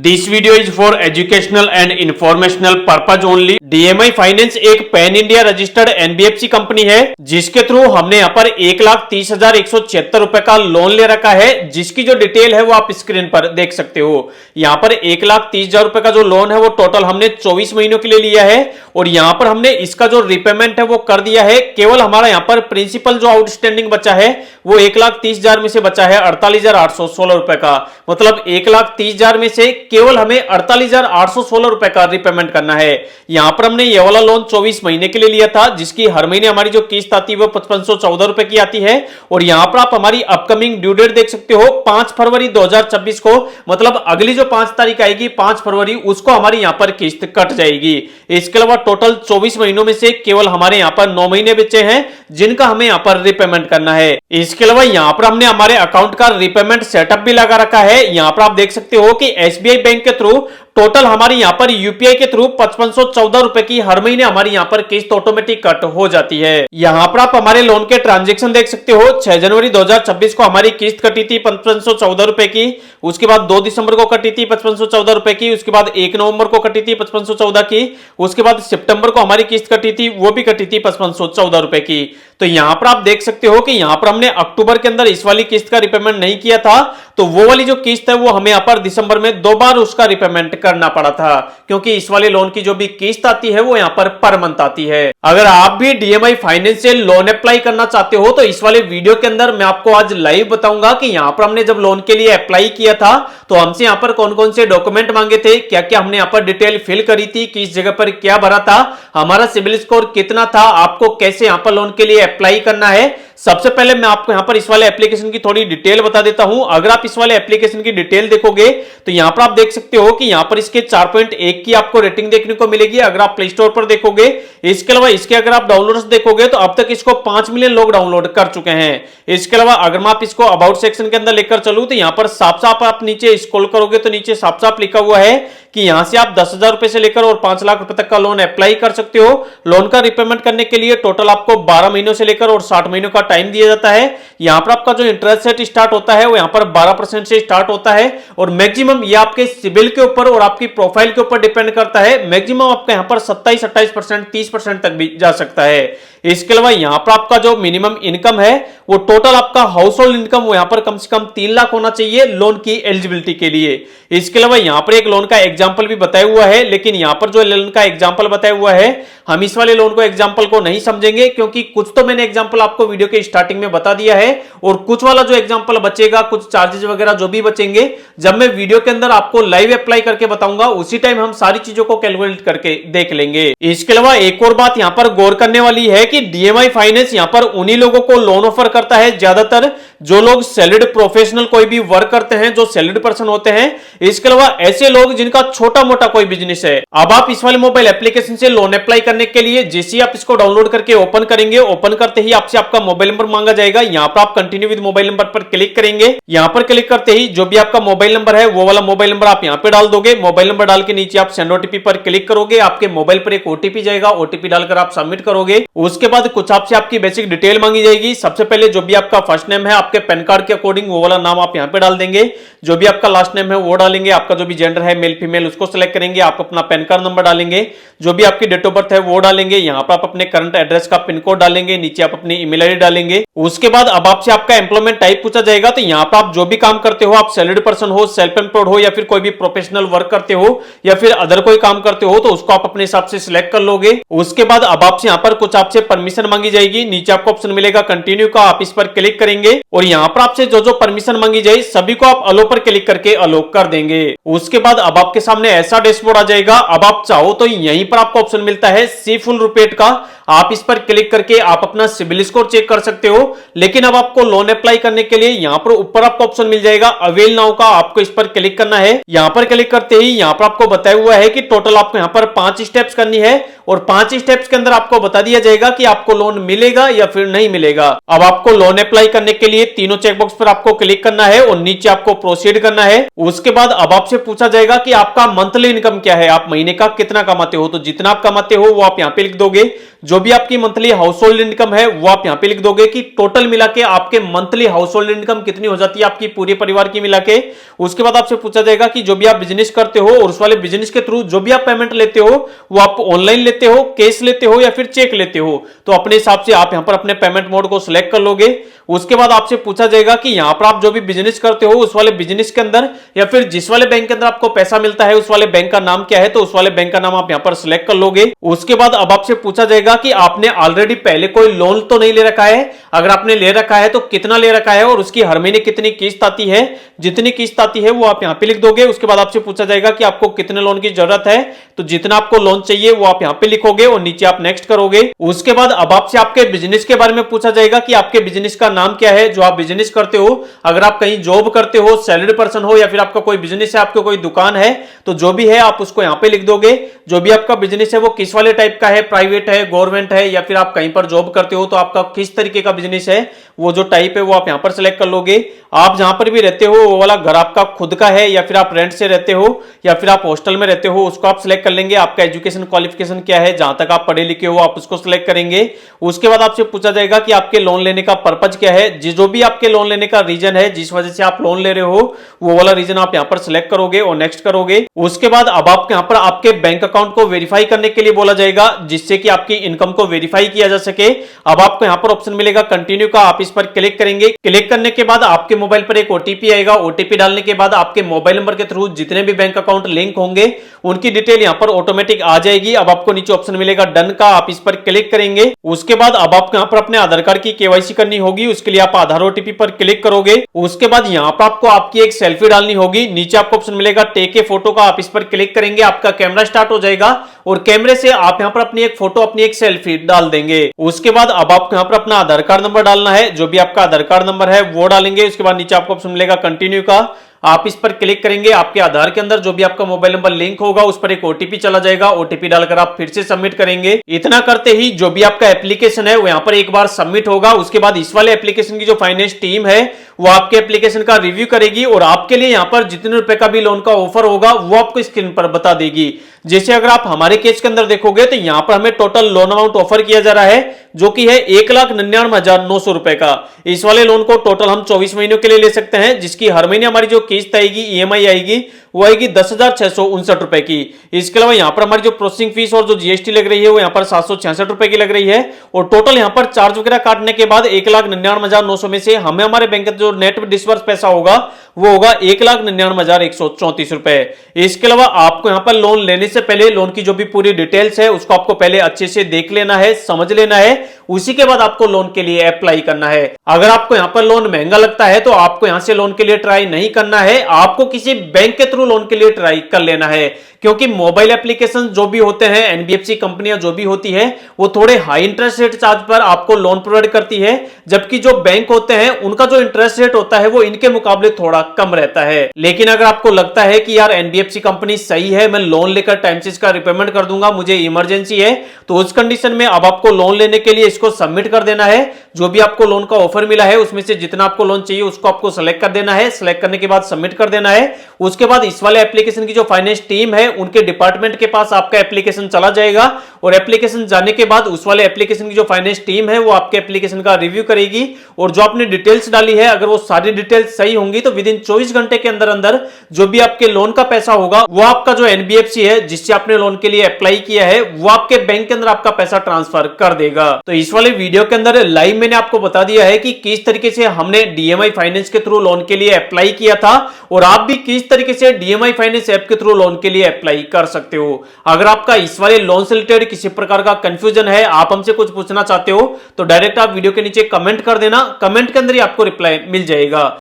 This video is for educational and informational purpose only. DMI finance एक pan India registered NBFC company है जिसके through हमने यहाँ पर 1,30,176 रुपए का लोन ले रखा है, जिसकी जो डिटेल है वो आप स्क्रीन पर देख सकते हो। यहाँ पर 1,30,000 रुपए का जो लोन है वो टोटल हमने 24 महीनों के लिए लिया है और यहाँ पर हमने इसका जो रिपेमेंट है वो कर दिया है। केवल हमारा यहाँ पर प्रिंसिपल जो आउटस्टैंडिंग बचा है वो 1,30,000 में से बचा है 48,816 रुपए का। मतलब 1,30,000 में से केवल हमें 48,816 रुपए का रिपेमेंट करना है। यहां पर हमने ये वाला लोन 24 महीने के लिए लिया था, जिसकी हर महीने हमारी जो किस्त आती है वो 5514 रुपए की आती है। और यहां पर आप हमारी अपकमिंग ड्यू डेट देख सकते हो 5 फरवरी 2026 को, मतलब अगली जो 5 तारीख आएगी 5 फरवरी, उसको हमारी यहां पर किस्त कट जाएगी। इसके अलावा टोटल 24 महीनों में से केवल हमारे यहां पर 9 महीने बचे हैं जिनका हमें यहां पर रिपेमेंट करना है। इसके अलावा यहां पर हमने हमारे अकाउंट का रिपेमेंट सेटअप भी लगा रखा है। यहां पर आप देख सकते हो कि एसबीआई बैंक के थ्रू टोटल हमारी यहां पर यूपीआई के थ्रू 5514 रुपए की हर महीने हमारी यहां पर किस्त ऑटोमेटिक कट हो जाती है। यहां पर आप हमारे लोन के ट्रांजैक्शन देख सकते हो। 6 जनवरी 2026 को हमारी किस्त कटी थी 5514 रुपए की, उसके बाद 2 दिसंबर को कटी थी 5514 रुपए की, उसके बाद 1 नवंबर को कटी थी 5514 की, उसके बाद सितंबर को हमारी किस्त कटी थी, वो भी कटी थी 5514 रुपए की। तो यहां पर आप देख सकते हो कि यहां पर हमने अक्टूबर के अंदर इस वाली किस्त का रिपेमेंट नहीं किया था, तो वो वाली जो किस्त है वो हमें यहां पर दिसंबर में 2 बार उसका रिपेमेंट करना पड़ा था, क्योंकि इस वाले लोन की जो भी किस्त आती है वो यहां पर मंथ आती है। अगर आप भी डीएमआई फाइनेंस से लोन अप्लाई करना चाहते हो तो इस वाले वीडियो के अंदर मैं आपको आज लाइव बताऊंगा कि यहां पर हमने जब लोन के लिए अप्लाई किया था तो हमसे यहां पर कौन कौन से डॉक्यूमेंट मांगे थे, क्या क्या हमने यहां पर डिटेल फिल करी थी, किस जगह पर क्या भरा था, हमारा सिबिल स्कोर कितना था, आपको कैसे यहां पर लोन के लिए अप्लाई करना है। सबसे पहले मैं आपको यहां पर इस वाले एप्लीकेशन की थोड़ी डिटेल बता देता हूं। अगर आप इस वाले एप्लीकेशन की डिटेल देखोगे तो यहां पर आप देख सकते हो कि यहां पर इसके 4.1 की आपको रेटिंग देखने को मिलेगी अगर आप प्ले स्टोर पर देखोगे। इसके अलावा इसके अगर आप डाउनलोड्स देखोगे तो अब तक इसको 5 मिलियन लोग डाउनलोड कर चुके हैं। इसके अलावा अगर मैं आप इसको अबाउट सेक्शन के अंदर लेकर चलूं तो यहां पर साफ साफ आप नीचे स्क्रॉल करोगे तो नीचे साफ साफ लिखा हुआ है कि यहां से आप 10,000 रुपए से लेकर और 5 लाख रुपए तक का लोन अप्लाई कर सकते हो। लोन का रिपेमेंट करने के लिए टोटल आपको 12 महीनों से लेकर और 60 महीनों का टाइम दिया जाता है। यहां पर आपका जो इंटरेस्ट रेट स्टार्ट होता है वो यहां पर 12% से स्टार्ट होता है और मैक्सिमम ये आपके सिबिल के ऊपर और आपकी प्रोफाइल के ऊपर डिपेंड करता है। मैक्सिमम आपका यहां पर 27-28%, 30% तक भी जा सकता है। इसके अलावा यहां पर आपका जो मिनिमम इनकम है वो टोटल आपका हाउस होल्ड इनकम वो यहां पर कम से कम 3 लाख होना चाहिए लोन की एलिजिबिलिटी के लिए। इसके अलावा यहां पर एक लोन का एग्जांपल भी बताया हुआ है, लेकिन यहां पर जो लोन का एग्जांपल बताया हुआ है हम इस वाले लोन को एग्जांपल को नहीं समझेंगे, क्योंकि कुछ तो मैंने एग्जांपल आपको वीडियो के स्टार्टिंग में बता दिया है और कुछ वाला जो एग्जांपल बचेगा, कुछ चार्जेस वगैरह जो भी बचेंगे, जब मैं वीडियो के अंदर आपको लाइव अप्लाई करके बताऊंगा उसी टाइम हम सारी चीजों को कैलकुलेट करके देख लेंगे। इसके अलावा एक और बात यहां पर गौर करने वाली है कि डीएमआई फाइनेंस यहां पर उन्हीं लोगों को लोन ऑफर करता है, ज्यादातर जो लोग सैलरीड प्रोफेशनल कोई भी वर्क करते हैं, जो सैलरीड पर्सन होते हैं। इसके अलावा ऐसे लोग जिनका छोटा मोटा कोई बिजनेस है। अब आप इस वाले मोबाइल एप्लीकेशन से लोन अप्लाई करने के लिए जैसे आप इसको डाउनलोड करके ओपन करेंगे, ओपन करते ही आपसे आपका मोबाइल नंबर मांगा जाएगा। यहां पर आप कंटिन्यू विद मोबाइल नंबर पर क्लिक करेंगे। यहां पर क्लिक करते ही जो भी आपका मोबाइल नंबर है वो वाला मोबाइल नंबर आप यहां पे डाल दोगे। मोबाइल नंबर डाल के नीचे आप सेंड ओटीपी पर क्लिक करोगे, आपके मोबाइल पर एक ओटीपी जाएगा, ओटीपी डालकर आप सबमिट करोगे। उसके बाद कुछ आपसे आपकी बेसिक डिटेल मांगी जाएगी। सबसे पहले जो भी आपका फर्स्ट नेम है आपके पैन कार्ड के अकॉर्डिंग वो वाला नाम आप यहां पे डाल देंगे, जो भी आपका लास्ट नेम है वो डालेंगे, आपका जो भी जेंडर है मेल फीमेल उसको सिलेक्ट करेंगे, आप अपना पैन कार्ड नंबर डालेंगे, जो भी आपकी डेट ऑफ बर्थ है वो डालेंगे, यहां पर आप अपने करंट एड्रेस का पिन कोड डालेंगे, नीचे आप अपनी ईमेल आईडी डालेंगे। उसके बाद अब आपसे आपका एम्प्लॉयमेंट टाइप पूछा जाएगा, तो यहां पर आप जो भी काम करते हो, आप सैलरीड पर्सन हो, सेल्फ एम्प्लॉयड हो या फिर कोई भी प्रोफेशनल वर्क करते हो या फिर अदर कोई काम करते हो तो उसको आप अपने हिसाब से सिलेक्ट कर लोगे। उसके बाद अब आपसे यहां पर कुछ आपसे परमिशन मांगी जाएगी, नीचे आपको ऑप्शन मिलेगा कंटिन्यू का, आप इस पर क्लिक करेंगे और यहां पर आपसे जो जो परमिशन मांगी जाए सभी को आप अलो पर क्लिक करके अलो कर देंगे। उसके बाद अब आपके सामने ऐसा डैशबोर्ड आ जाएगा। अब आप चाहो तो यहीं पर आपको ऑप्शन मिलता है सी फुल रुपेट का, आप इस पर क्लिक करके आप अपना सिबिल स्कोर चेक कर सकते हो। लेकिन अब आपको लोन अप्लाई करने के लिए यहां पर ऊपर आपको ऑप्शन मिल जाएगा अवेल नाउ का, आपको इस पर क्लिक करना है। यहां पर क्लिक करते ही यहां पर आपको बताया हुआ है कि टोटल आपको यहां पर 5 स्टेप्स करनी है और 5 स्टेप्स के अंदर आपको बता दिया जाएगा कि आपको लोन मिलेगा या फिर नहीं मिलेगा। अब आपको लोन अप्लाई करने के लिए तीनों चेकबॉक्स पर आपको क्लिक करना है और नीचे आपको प्रोसीड करना है। उसके बाद अब आपसे पूछा जाएगा कि आपका मंथली इनकम क्या है, आप महीने का कितना कमाते हो, तो जितना आप कमाते हो वो आप यहां पे लिख दोगे। जो भी आपकी मंथली हाउस होल्ड इनकम है वो आप यहां पे लिख दोगे कि टोटल मिला के आपके मंथली हाउस होल्ड इनकम कितनी हो जाती है आपकी पूरे परिवार की मिला के। उसके बाद आपसे पूछा जाएगा कि जो भी आप बिजनेस करते हो और उस वाले बिजनेस के थ्रू जो भी आप पेमेंट लेते हो वो आप ऑनलाइन लेते हो, कैश लेते हो या फिर चेक लेते हो, तो अपने हिसाब से आप यहां पर अपने पेमेंट मोड को सिलेक्ट कर लोगे। उसके बाद आपसे पूछा जाएगा कि यहां पर आप जो भी बिजनेस करते हो उस वाले बिजनेस के अंदर या फिर जिस वाले बैंक के अंदर आपको पैसा मिलता है उस वाले बैंक का नाम क्या है, तो उस वाले बैंक का नाम आप यहां पर सिलेक्ट कर लोगे। उसके बाद अब आपसे पूछा जाएगा कि आपने ऑलरेडी पहले कोई लोन तो नहीं ले रखा है, अगर आपने ले रखा है तो कितना ले रखा है और उसकी हर महीने कितनी किस्त आती है, जितनी किस्त आती है वो आप यहां पे लिख दोगे। उसके बाद आपसे पूछा जाएगा कि आपको कितने लोन की जरूरत है, तो जितना आपको लोन चाहिए वो आप यहां पे लिखोगे और नीचे आप नेक्स्ट करोगे। उसके बाद अब आपसे आपके बिजनेस के बारे में पूछा जाएगा कि आपके बिजनेस का नाम क्या है जो आप बिजनेस करते हो। अगर आप कहीं जॉब करते हो, सैलरीड पर्सन हो या फिर आपका कोई बिजनेस है, आपको कोई दुकान है, तो जो भी है आप उसको यहां पे लिख दोगे। जो भी आपका बिजनेस है वो किस वाले टाइप का है, प्राइवेट है, गवर्नमेंट है या फिर आप कहीं पर जॉब करते हो, तो आपका किस तरीके का बिजनेस है, वो जो टाइप है वो आप यहां पर सिलेक्ट कर लोगे। आप जहां पर भी रहते हो वो वाला घर आपका खुद का है या फिर आप रेंट से रहते हो या फिर आप हॉस्टल में रहते हो, उसको आप सिलेक्ट कर लेंगे। आपका एजुकेशन क्वालिफिकेशन क्या है, जहां तक आप पढ़े लिखे हो आप उसको सिलेक्ट करेंगे। उसके बाद आपसे पूछा जाएगा कि आपके लोन लेने का पर्पज क्या है, जो भी आपके लोन लेने का रीजन है, जिस वजह से आप लोन ले रहे हो, वो वाला रीजन आप यहां पर सिलेक्ट करोगे और नेक्स्ट करोगे। उसके बाद अब आपको यहां पर आपके बैंक अकाउंट को वेरीफाई करने के लिए बोला जाएगा, जिससे कि आपकी इनकम को वेरीफाई किया जा सके। अब आपको यहां पर ऑप्शन मिलेगा कंटिन्यू का, आप इस पर क्लिक करेंगे। क्लिक करने के बाद आपके मोबाइल पर एक ओटीपी आएगा। ओटीपी डालने के बाद आपके मोबाइल नंबर के थ्रू जितने भी बैंक अकाउंट लिंक होंगे उनकी डिटेल यहां पर ऑटोमेटिक आ जाएगी। अब आपको नीचे ऑप्शन मिलेगा डन का, आप इस पर क्लिक करेंगे। उसके बाद अब आपको यहां पर अपने आधार कार्ड की केवाईसी करनी होगी, उसके लिए आप आधार ओटीपी पर क्लिक करोगे। उसके बाद यहां पर आपको आपकी एक सेल्फी डालनी होगी। नीचे आपको ऑप्शन मिलेगा टेक ए फोटो का, आप इस पर क्लिक करेंगे। आपका कैमरा स्टार्ट हो जाएगा और कैमरे से आप यहां पर अपनी एक फोटो, अपनी एक सेल्फी डाल देंगे। उसके बाद अब आपको यहां पर अपना आधार कार्ड नंबर डालना है, जो भी आपका आधार कार्ड नंबर है वो डालेंगे। उसके बाद नीचे आपको ऑप्शन मिलेगा कंटिन्यू का, आप इस पर क्लिक करेंगे। आपके आधार के अंदर जो भी आपका मोबाइल नंबर लिंक होगा उस पर एक ओटीपी चला जाएगा। ओटीपी डालकर आप फिर से सबमिट करेंगे। इतना करते ही जो भी आपका एप्लीकेशन है वो यहां पर एक बार सबमिट होगा। उसके बाद इस वाले एप्लीकेशन की जो फाइनेंस टीम है वो आपके एप्लीकेशन का रिव्यू करेगी और आपके लिए यहां पर जितने रुपए का भी लोन का ऑफर होगा वो आपको स्क्रीन पर बता देगी। जैसे अगर आप हमारे केस के अंदर देखोगे तो यहां पर हमें टोटल लोन अमाउंट ऑफर किया जा रहा है जो कि है 1,99,900 रुपए का। इस वाले लोन को टोटल हम 24 महीनों के लिए ले सकते हैं, जिसकी हर महीने हमारी जो किस्त आएगी, ईएमआई आएगी, वो आएगी 10,659 रुपए की। इसके अलावा यहां पर हमारी जो प्रोसेसिंग फीस और जो जीएसटी लग रही है वो यहां पर 766 रुपए की लग रही है और टोटल यहां पर चार्ज वगैरह काटने के बाद 1,99,900 में से हमें हमारे बैंक का जो नेट डिस्बर्स पैसा होगा वो होगा 1,99,134 रुपए। इसके अलावा आपको यहां पर लोन लेने से पहले लोन की जो भी पूरी डिटेल्स है उसको आपको पहले अच्छे से देख लेना है, समझ लेना है, उसी के बाद आपको लोन के लिए अप्लाई करना है। अगर आपको यहां पर लोन महंगा लगता है तो आपको यहां से लोन के लिए ट्राई नहीं करना है, आपको किसी बैंक के थ्रू लोन के लिए ट्राई कर लेना है, क्योंकि मोबाइल एप्लीकेशन जो भी होते हैं, एनबीएफसी कंपनियां जो भी होती है वो थोड़े हाई इंटरेस्ट रेट चार्ज पर आपको लोन प्रोवाइड करती है, जबकि जो बैंक होते हैं उनका जो इंटरेस्ट रेट होता है वो इनके मुकाबले थोड़ा कम रहता है। लेकिन अगर आपको लगता है कि यार एनबीएफसी कंपनी सही है, मैं लोन लेकर टाइम से इसका रिपेमेंट कर दूंगा, मुझे इमरजेंसी है, तो उस कंडीशन में अब आपको लोन लेने के लिए इसको सबमिट कर देना है। जो भी आपको लोन का ऑफर मिला है उसमें से जितना आपको लोन चाहिए उसको आपको सेलेक्ट कर देना है। सेलेक्ट करने के बाद सबमिट कर देना है। उसके बाद इस वाले एप्लीकेशन की जो फाइनेंस टीम है उनके डिपार्टमेंट के पास आपका एप्लीकेशन चला जाएगा और एप्लीकेशन जाने के बाद उस वाले एप्लीकेशन की जो फाइनेंस टीम है वो आपके एप्लीकेशन का रिव्यू करेगी और जो आपने डिटेल्स डाली है अगर वो सारी डिटेल्स सही होंगी तो विद इन 24 घंटे के अंदर अंदर जो भी आपके लोन का पैसा होगा वो आपका जो एनबीएफसी है जिससे आपने लोन के लिए अप्लाई किया है वो आपके बैंक के अंदर आपका पैसा ट्रांसफर कर देगा। तो इस वाले वीडियो के अंदर लाइव मैंने आपको बता दिया है कि किस तरीके से हमने डीएमआई फाइनेंस के थ्रू लोन के लिए अप्लाई किया था और आप भी किस तरीके से डीएमआई फाइनेंस ऐप के थ्रू लोन के लिए अप्लाई कर सकते हो। अगर आपका इस वाले लोन से रिलेटेड किसी प्रकार का कंफ्यूजन है, आप हमसे कुछ पूछना चाहते हो, तो डायरेक्ट आप वीडियो के नीचे कमेंट कर देना, कमेंट के अंदर ही आपको रिप्लाई मिल जाएगा।